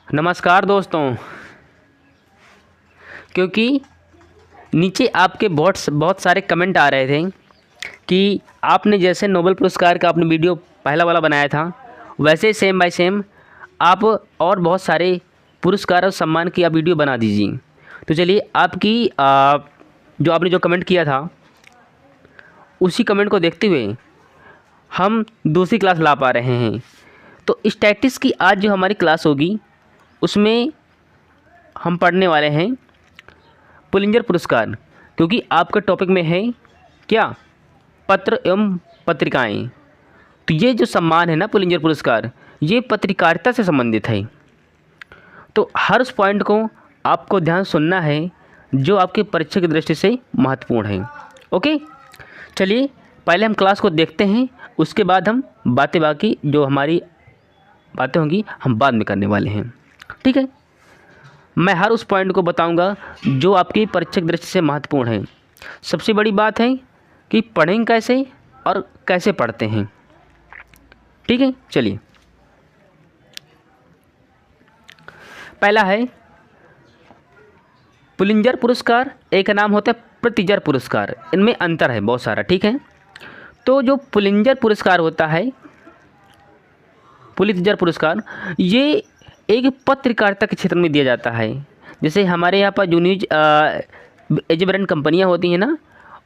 नमस्कार दोस्तों। क्योंकि नीचे आपके बहुत सारे कमेंट आ रहे थे कि आपने जैसे नोबेल पुरस्कार का आपने वीडियो पहला वाला बनाया था, वैसे सेम बाय सेम आप और बहुत सारे पुरस्कार और सम्मान की आप वीडियो बना दीजिए। तो चलिए आपकी जो आपने जो कमेंट किया था उसी कमेंट को देखते हुए हम दूसरी क्लास ला पा रहे हैं। तो स्टैटिस्टिक्स की आज जो हमारी क्लास होगी उसमें हम पढ़ने वाले हैं पुलिंजर पुरस्कार, क्योंकि आपके टॉपिक में है क्या, पत्र एवं पत्रिकाएं। तो ये जो सम्मान है ना पुलिंजर पुरस्कार, ये पत्रकारिता से संबंधित है। तो हर उस पॉइंट को आपको ध्यान सुनना है जो आपके परीक्षा की दृष्टि से महत्वपूर्ण है। ओके, चलिए पहले हम क्लास को देखते हैं, उसके बाद हम बाकी जो हमारी बातें होंगी हम बाद में करने वाले हैं। ठीक है, मैं हर उस पॉइंट को बताऊंगा जो आपकी परीक्षा की दृष्टि से महत्वपूर्ण है। सबसे बड़ी बात है कि पढ़ें कैसे और कैसे पढ़ते हैं। ठीक है, चलिए पहला है पुलिंजर पुरस्कार, एक नाम होता है प्रित्जर पुरस्कार। इनमें अंतर है बहुत सारा। ठीक है, तो जो पुलिंजर पुरस्कार होता है, पुलित्जर पुरस्कार, ये एक पत्रकारिता के क्षेत्र में दिया जाता है। जैसे हमारे यहाँ पर जो न्यूज एजेबरेंट कंपनियाँ होती हैं ना,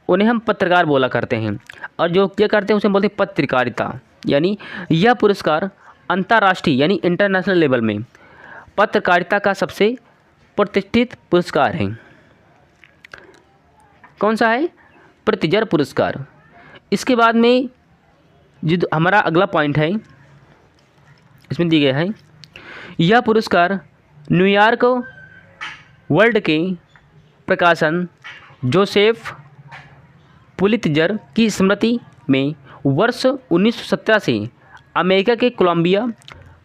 उन्हें हम पत्रकार बोला करते हैं, और जो क्या करते हैं उसे बोलते हैं पत्रकारिता। यानी यह पुरस्कार अंतर्राष्ट्रीय यानी इंटरनेशनल लेवल में पत्रकारिता का सबसे प्रतिष्ठित पुरस्कार है। कौन सा है? प्रित्जर पुरस्कार। इसके बाद में जो हमारा अगला पॉइंट है इसमें दिया गया है, यह पुरस्कार न्यूयॉर्क वर्ल्ड के प्रकाशन जोसेफ पुलित्जर की स्मृति में वर्ष 1917 से अमेरिका के कोलंबिया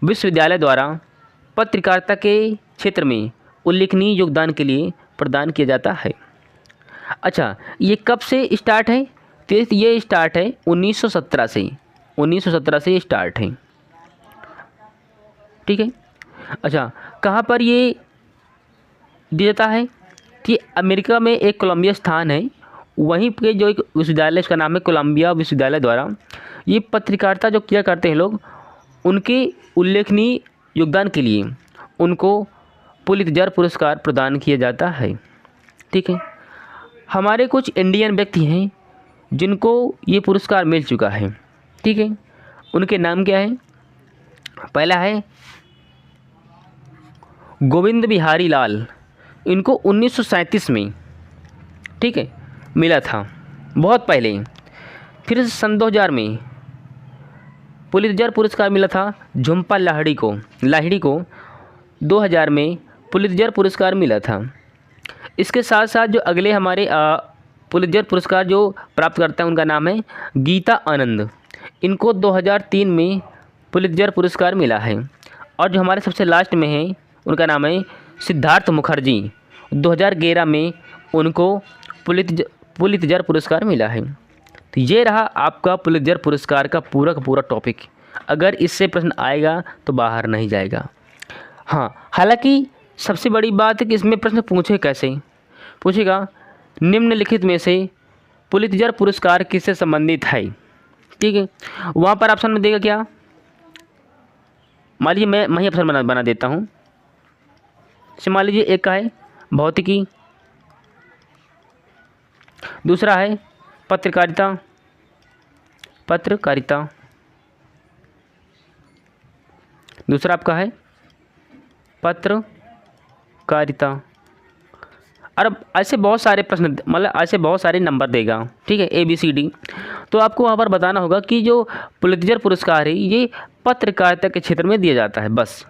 विश्वविद्यालय द्वारा पत्रकारिता के क्षेत्र में उल्लेखनीय योगदान के लिए प्रदान किया जाता है। अच्छा, ये कब से स्टार्ट है? तो ये स्टार्ट है 1917 से। 1917 से ये स्टार्ट है। ठीक है, अच्छा कहाँ पर ये दिया जाता है कि अमेरिका में एक कोलंबिया स्थान है, वहीं पे जो एक विश्वविद्यालय, उसका नाम है कोलंबिया विश्वविद्यालय द्वारा ये पत्रकारिता जो किया करते हैं लोग, उनके उल्लेखनीय योगदान के लिए उनको पुलित्जर पुरस्कार प्रदान किया जाता है। ठीक है, हमारे कुछ इंडियन व्यक्ति हैं जिनको ये पुरस्कार मिल चुका है। ठीक है, उनके नाम क्या है? पहला है गोविंद बिहारी लाल, इनको 1937 में, ठीक है, मिला था, बहुत पहले। फिर सन 2000 में पुलित्जर पुरस्कार मिला था झुम्पा लाहिड़ी को 2000 में पुलित्जर पुरस्कार मिला था। इसके साथ साथ जो अगले हमारे पुलित्जर पुरस्कार जो प्राप्त करता है उनका नाम है गीता आनंद, इनको 2003 में पुलित्जर पुरस्कार मिला है। और जो हमारे सबसे लास्ट में है उनका नाम है सिद्धार्थ मुखर्जी, 2011 में उनको पुलित्जर पुरस्कार मिला है। तो ये रहा आपका पुलित्जर पुरस्कार का पूरा टॉपिक। अगर इससे प्रश्न आएगा तो बाहर नहीं जाएगा। हाँ, हालांकि सबसे बड़ी बात है कि इसमें प्रश्न पूछे कैसे, पूछेगा निम्नलिखित में से पुलित्जर पुरस्कार किससे संबंधित है। ठीक है, वहाँ पर ऑप्शन में देगा क्या, मान लीजिए मैं ही ऑप्शन बना देता हूँ। मान लीजिए एक का है भौतिकी, दूसरा है पत्रकारिता, दूसरा आपका है पत्रकारिता। और ऐसे बहुत सारे प्रश्न, मतलब ऐसे बहुत सारे नंबर देगा। ठीक है, ABCD। तो आपको वहाँ पर बताना होगा कि जो पुलित्जर पुरस्कार है ये पत्रकारिता के क्षेत्र में दिया जाता है, बस।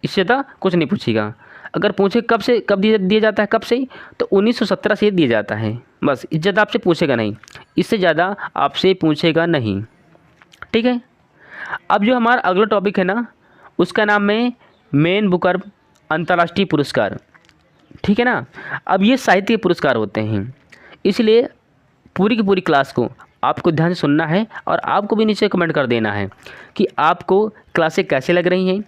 इससे ज़्यादा कुछ नहीं पूछेगा। अगर पूछे कब दिया जाता है, कब से, तो 1917 से दिया जाता है, बस। इससे ज़्यादा आपसे पूछेगा नहीं, इससे ज़्यादा आपसे पूछेगा नहीं। ठीक है, अब जो हमारा अगला टॉपिक है ना, उसका नाम है मैन बुकर अंतर्राष्ट्रीय पुरस्कार। ठीक है ना। अब ये साहित्य पुरस्कार होते हैं, इसलिए पूरी की पूरी क्लास को आपको ध्यान से सुनना है और आपको भी नीचे कमेंट कर देना है कि आपको क्लासें कैसे लग रही हैं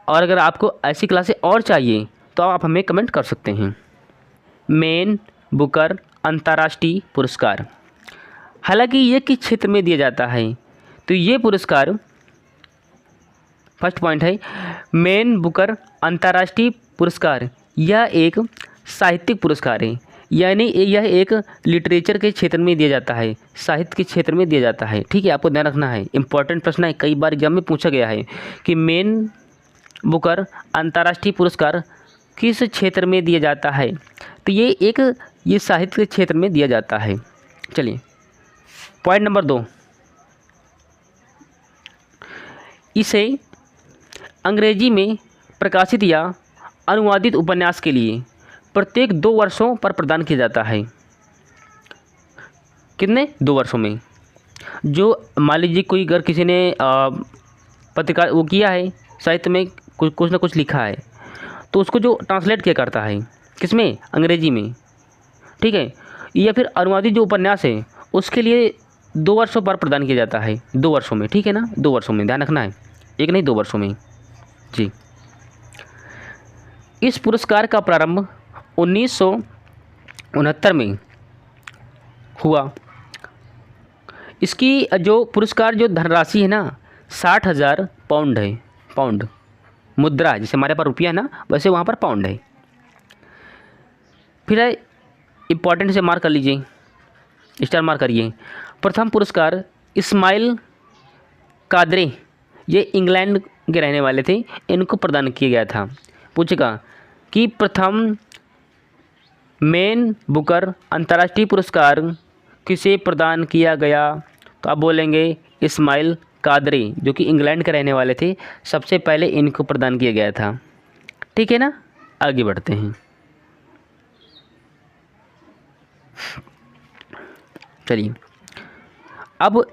और अगर आपको ऐसी क्लासें और चाहिए तो आप हमें कमेंट कर सकते हैं। मैन बुकर अंतर्राष्ट्रीय पुरस्कार, हालांकि ये किस क्षेत्र में दिया जाता है, तो ये पुरस्कार, फर्स्ट पॉइंट है मैन बुकर अंतर्राष्ट्रीय पुरस्कार, यह एक साहित्यिक पुरस्कार है, यानी यह एक लिटरेचर के क्षेत्र में दिया जाता है, साहित्य के क्षेत्र में दिया जाता है। ठीक है, आपको ध्यान रखना है, इंपॉर्टेंट प्रश्न है, कई बार एग्जाम में पूछा गया है कि मैन बुकर अंतर्राष्ट्रीय पुरस्कार किस क्षेत्र में दिया जाता है, तो ये साहित्य के क्षेत्र में दिया जाता है। चलिए पॉइंट नंबर 2, इसे अंग्रेजी में प्रकाशित या अनुवादित उपन्यास के लिए प्रत्येक 2 वर्षों पर प्रदान किया जाता है। कितने? 2 वर्षों में। जो मान लीजिए कोई अगर किसी ने पत्रकार वो किया है, साहित्य में कुछ ना कुछ लिखा है, तो उसको जो ट्रांसलेट किया करता है किसमें? अंग्रेजी में। ठीक है, या फिर अनुवादित जो उपन्यास है उसके लिए 2 वर्षों पर प्रदान किया जाता है, 2 वर्षों में। ठीक है ना, 2 वर्षों में, ध्यान रखना है, एक नहीं 2 वर्षों में जी। इस पुरस्कार का प्रारंभ 1969 में हुआ। इसकी जो पुरस्कार जो धनराशि है ना 60,000 पाउंड है, पाउंड मुद्रा है, जैसे हमारे पास रुपया है ना वैसे वहाँ पर पाउंड है। फिर इम्पॉर्टेंट से मार्क कर लीजिए, स्टार मार्क करिए। प्रथम पुरस्कार इस्माइल कादरे, ये इंग्लैंड के रहने वाले थे, इनको प्रदान किया गया था। पूछेगा कि प्रथम मैन बुकर अंतर्राष्ट्रीय पुरस्कार किसे प्रदान किया गया, तो आप बोलेंगे इस्माइल कादरी, जो कि इंग्लैंड के रहने वाले थे, सबसे पहले इनको प्रदान किया गया था। ठीक है ना, आगे बढ़ते हैं। चलिए, अब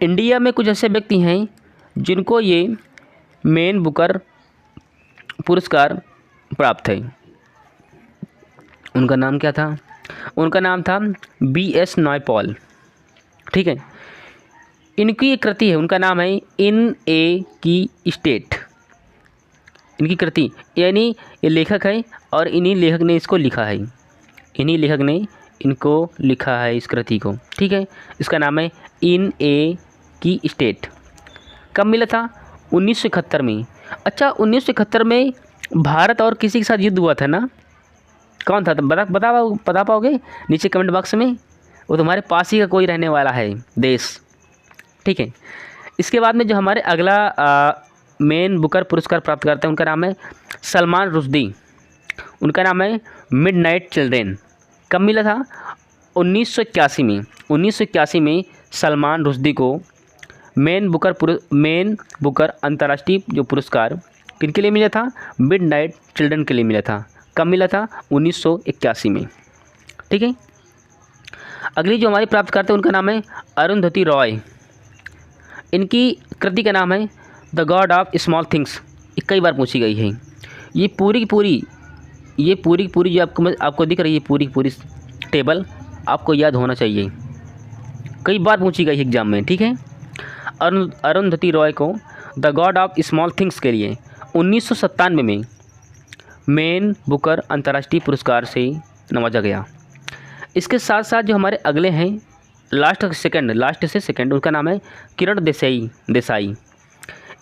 इंडिया में कुछ ऐसे व्यक्ति हैं जिनको ये मैन बुकर पुरस्कार प्राप्त है। उनका नाम क्या था? उनका नाम था B.S. नायपॉल। ठीक है, इनकी एक कृति है, उनका नाम है इन ए की स्टेट। इनकी कृति, यानी ये लेखक है और इन्हीं लेखक ने इसको लिखा है, इन्हीं लेखक ने इनको लिखा है इस कृति को। ठीक है, इसका नाम है इन ए की स्टेट। कब मिला था? 1971 में। अच्छा, 1971 में भारत और किसी के साथ युद्ध हुआ था ना, कौन था? तो बता पाओगे नीचे कमेंट बॉक्स में? वो तुम्हारे पास ही का कोई रहने वाला है देश। ठीक है, इसके बाद में जो हमारे अगला मैन बुकर पुरस्कार प्राप्त करते हैं उनका नाम है सलमान रुश्दी। उनका नाम है मिडनाइट चिल्ड्रेन। कब मिला था? 1981 में। 1981 में सलमान रुश्दी को मैन बुकर अंतर्राष्ट्रीय जो पुरस्कार किनके लिए मिला था? मिडनाइट चिल्ड्रन के लिए मिला था। कब मिला था? 1981 में। ठीक है, अगली जो हमारी प्राप्त करते हैं उनका नाम है अरुंधति रॉय। इनकी कृति का नाम है the God of small things. कई बार पूछी गई है। ये पूरी की पूरी जो आपको दिख रही है, पूरी की पूरी टेबल आपको याद होना चाहिए, कई बार पूछी गई एग्जाम में। ठीक है, अरुंधति रॉय को the God of small things के लिए 1997 में मैन बुकर अंतर्राष्ट्रीय पुरस्कार से नवाजा गया। इसके साथ साथ जो हमारे अगले हैं लास्ट से सेकंड, उनका नाम है किरण देसाई।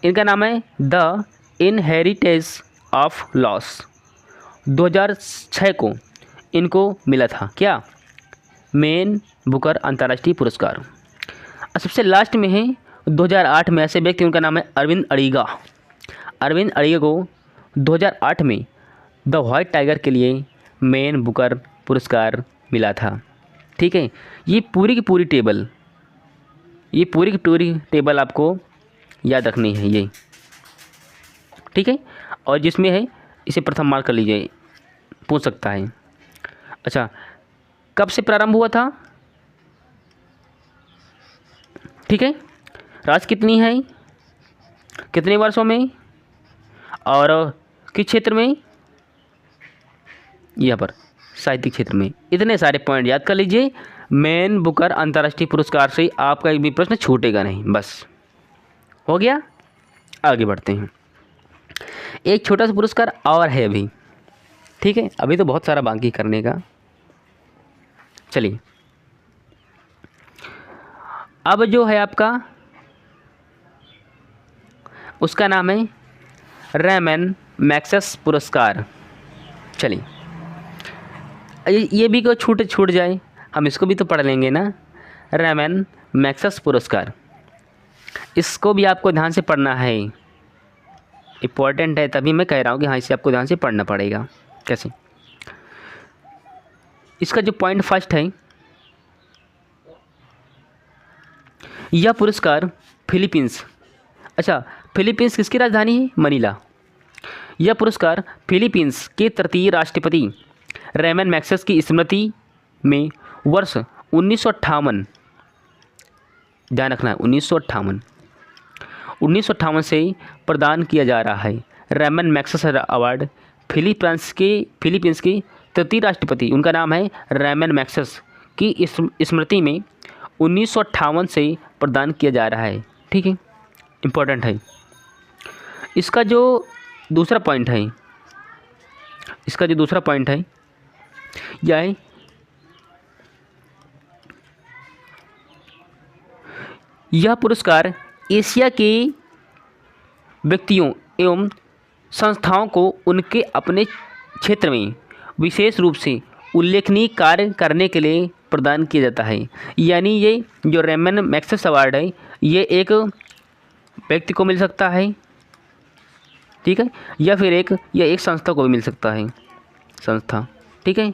इनका नाम है द इनहेरिटेज ऑफ लॉस। 2006 को इनको मिला था क्या? मैन बुकर अंतर्राष्ट्रीय पुरस्कार। और सबसे लास्ट में है 2008 में ऐसे व्यक्ति, उनका नाम है अरविंद अड़िगा। अरविंद अड़िगा को 2008 में द व्हाइट टाइगर के लिए मैन बुकर पुरस्कार मिला था। ठीक है, ये पूरी की पूरी टेबल आपको याद रखनी है ये। ठीक है, और जिसमें है इसे प्रथम मार्क कर लीजिए, पूछ सकता है। अच्छा, कब से प्रारंभ हुआ था? ठीक है, राशि कितनी है, कितने वर्षों में और किस क्षेत्र में? यहाँ पर साहित्यिक क्षेत्र में। इतने सारे पॉइंट याद कर लीजिए। मैन बुकर अंतर्राष्ट्रीय पुरस्कार से आपका एक भी प्रश्न छूटेगा नहीं। बस हो गया, आगे बढ़ते हैं। एक छोटा सा पुरस्कार और है अभी, ठीक है, अभी तो बहुत सारा बाकी करने का। चलिए, अब जो है आपका उसका नाम है रैमन मैग्सेस पुरस्कार। चलिए, ये भी को छूट जाए, हम इसको भी तो पढ़ लेंगे ना। रैमन मैग्सेस पुरस्कार, इसको भी आपको ध्यान से पढ़ना है, इम्पोर्टेंट है, तभी मैं कह रहा हूँ कि हाँ इसे आपको ध्यान से पढ़ना पड़ेगा। कैसे? इसका जो पॉइंट फर्स्ट है, यह पुरस्कार फिलीपींस, अच्छा फिलीपींस किसकी राजधानी है? मनीला। यह पुरस्कार फिलीपींस के तृतीय राष्ट्रपति रैमन मैग्सेस की स्मृति में वर्ष 1958, ध्यान रखना है 1958 से प्रदान किया जा रहा है। रैमन मैग्सेस अवार्ड फिलीपींस के तृतीय राष्ट्रपति, उनका नाम है रैमन मैग्सेस, की स्मृति में 1958 से प्रदान किया जा रहा है। ठीक है, इम्पोर्टेंट है। इसका जो दूसरा पॉइंट है, यह है यह पुरस्कार एशिया के व्यक्तियों एवं संस्थाओं को उनके अपने क्षेत्र में विशेष रूप से उल्लेखनीय कार्य करने के लिए प्रदान किया जाता है। यानी ये जो रैमन मैग्सेस अवार्ड है, ये एक व्यक्ति को मिल सकता है, ठीक है, या फिर एक संस्था को भी मिल सकता है, संस्था, ठीक है,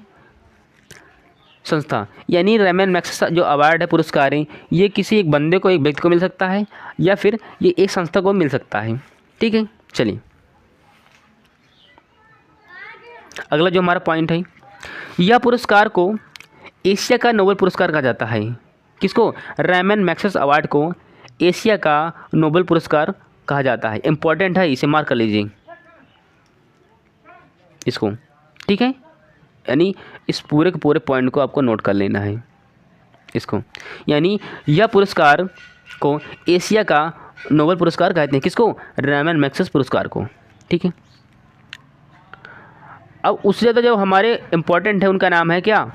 संस्था। यानी रैमन मैग्सेस जो अवार्ड है, पुरस्कार है, ये किसी एक बंदे को, एक व्यक्ति को मिल सकता है, या फिर ये एक संस्था को मिल सकता है। ठीक है, चलिए अगला जो हमारा पॉइंट है, यह पुरस्कार को एशिया का नोबेल पुरस्कार कहा जाता है। किसको? रैमन मैग्सेस अवार्ड को एशिया का नोबेल पुरस्कार कहा जाता है। इम्पोर्टेंट है, इसे मार्क कर लीजिए इसको, ठीक है, यानी इस पूरे के पूरे पॉइंट को आपको नोट कर लेना है इसको। यानी यह पुरस्कार को एशिया का नोबेल पुरस्कार कहते हैं। किसको? रैमन मैग्सेस पुरस्कार को। ठीक है, अब उससे ज़्यादा जो हमारे इम्पोर्टेंट है उनका नाम है क्या?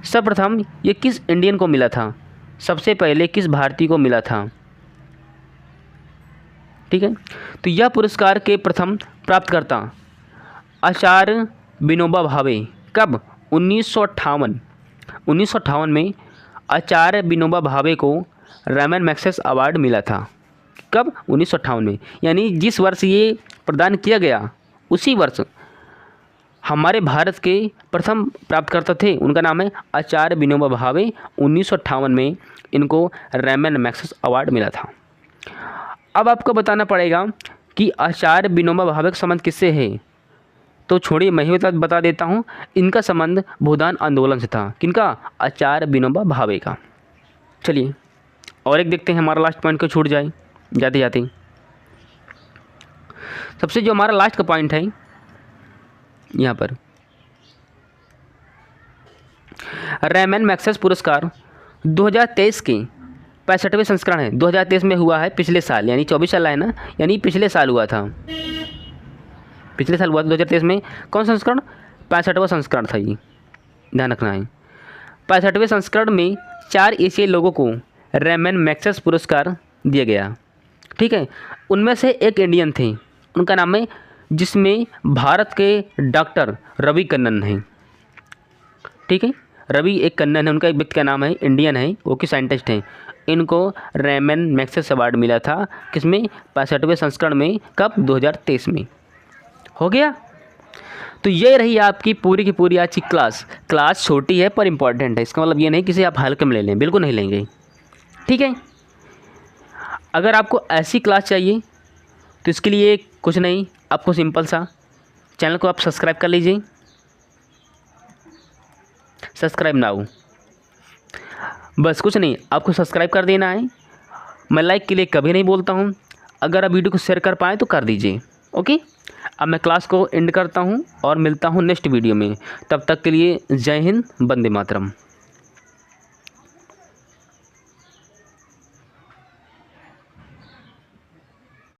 सर्वप्रथम ये किस इंडियन को मिला था? सबसे पहले किस भारतीय को मिला था? ठीक है, तो यह पुरस्कार के प्रथम प्राप्तकर्ता आचार्य विनोबा भावे। कब? 1958 में आचार्य विनोबा भावे को रैमन मैग्सेस अवार्ड मिला था। कब? 1958 में, यानी जिस वर्ष ये प्रदान किया गया उसी वर्ष हमारे भारत के प्रथम प्राप्तकर्ता थे, उनका नाम है आचार्य विनोबा भावे। 1958 में इनको रैमन मैग्सेस अवार्ड मिला था। अब आपको बताना पड़ेगा कि आचार्य विनोबा भावे का संबंध किससे है, तो छोड़िए मैं ही बता देता हूँ। इनका संबंध भूदान आंदोलन से था। किनका? आचार्य विनोबा भावे का। चलिए और एक देखते हैं, हमारा लास्ट पॉइंट को छूट जाए जाते जाते। सबसे जो हमारा लास्ट का पॉइंट है यहाँ पर, रैमन मैग्सेस पुरस्कार 2023 के 65वें संस्करण है। 2023 में हुआ है, पिछले साल, यानी 24 साल है ना, यानी पिछले साल हुआ था, पिछले साल हुआ था 2023 में। कौन संस्करण? 65वां संस्करण था ये, ध्यान रखना है। 65वें संस्करण में 4 एशियाई लोगों को रैमन मैग्सेस पुरस्कार दिया गया। ठीक है, उनमें से एक इंडियन थे, उनका नाम है, जिसमें भारत के डॉक्टर रवि कन्नन हैं। ठीक है, रवि एक कन्नन है, उनका एक व्यक्ति का नाम है, इंडियन है, वो कि साइंटिस्ट हैं। इनको रैमन मैग्सेस अवार्ड मिला था, किसमें? 65वें संस्करण में। कब? 2023 में। हो गया। तो ये रही आपकी पूरी की पूरी आज की क्लास छोटी है पर इम्पॉर्टेंट है। इसका मतलब ये नहीं किसी आप हल्के में ले लें, बिल्कुल नहीं लेंगे। ठीक है, अगर आपको ऐसी क्लास चाहिए तो इसके लिए कुछ नहीं, आपको सिंपल सा चैनल को आप सब्सक्राइब कर लीजिए, सब्सक्राइब नाउ, बस कुछ नहीं, आपको सब्सक्राइब कर देना है। मैं लाइक के लिए कभी नहीं बोलता हूँ, अगर आप वीडियो को शेयर कर पाएँ तो कर दीजिए। ओके, अब मैं क्लास को एंड करता हूँ और मिलता हूँ नेक्स्ट वीडियो में। तब तक के लिए जय हिंद, वंदे मातरम।